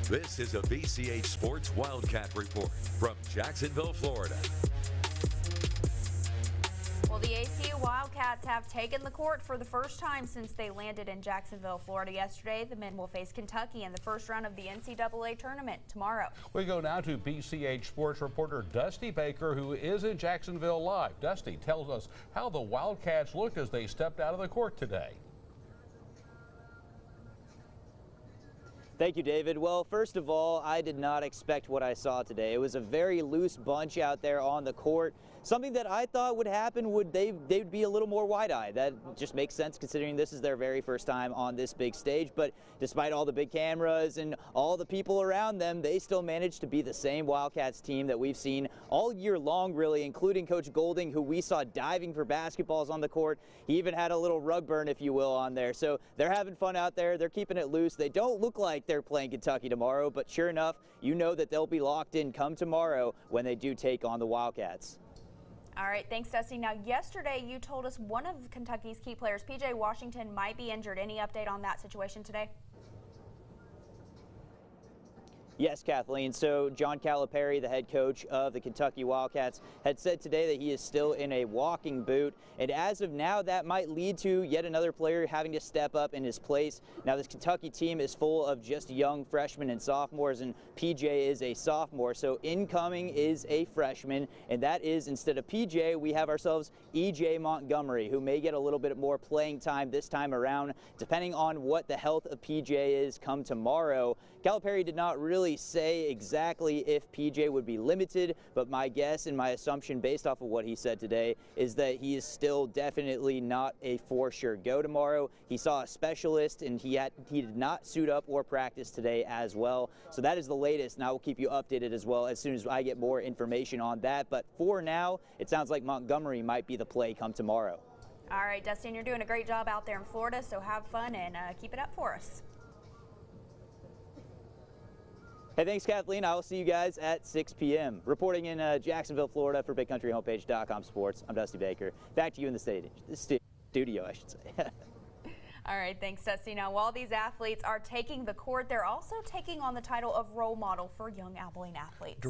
This is a VCH Sports Wildcat Report from Jacksonville, Florida. Well, the ACU Wildcats have taken the court for the first time since they landed in Jacksonville, Florida yesterday. The men will face Kentucky in the first round of the NCAA tournament tomorrow. We go now to VCH Sports reporter Dusty Baker, who is in Jacksonville live. Dusty tells us how the Wildcats looked as they stepped out of the court today. Thank you, David. Well, first of all, I did not expect what I saw today. It was a very loose bunch out there on the court. Something that I thought would happen would they'd be a little more wide-eyed. That just makes sense considering this is their very first time on this big stage. But despite all the big cameras and all the people around them, they still managed to be the same Wildcats team that we've seen all year long, really, including Coach Golding, who we saw diving for basketballs on the court. He even had a little rug burn, if you will, on there. So they're having fun out there. They're keeping it loose. They don't look like they're playing Kentucky tomorrow, but sure enough, you know that they'll be locked in come tomorrow when they do take on the Wildcats. All right, thanks, Dusty. Now, yesterday you told us one of Kentucky's key players, P.J. Washington, might be injured. Any update on that situation today? Yes, Kathleen. So John Calipari, the head coach of the Kentucky Wildcats, had said today that he is still in a walking boot. And as of now, that might lead to yet another player having to step up in his place. Now, this Kentucky team is full of just young freshmen and sophomores, and PJ is a sophomore. So incoming is a freshman, and that is, instead of PJ, we have ourselves EJ Montgomery, who may get a little bit more playing time this time around, depending on what the health of PJ is come tomorrow. Calipari did not really say exactly if PJ would be limited, but my guess and my assumption based off of what he said today is that he is still definitely not a for sure go tomorrow. He saw a specialist and he did not suit up or practice today as well. So that is the latest, and I will keep you updated as well as soon as I get more information on that. But for now, it sounds like Montgomery might be the play come tomorrow. All right, Dustin, you're doing a great job out there in Florida, so have fun and keep it up for us. Hey, thanks, Kathleen. I will see you guys at 6 p.m. Reporting in Jacksonville, Florida for BigCountryHomepage.com Sports, I'm Dusty Baker. Back to you in the studio, I should say. All right, thanks, Dusty. Now, while these athletes are taking the court, they're also taking on the title of role model for young Abilene athletes.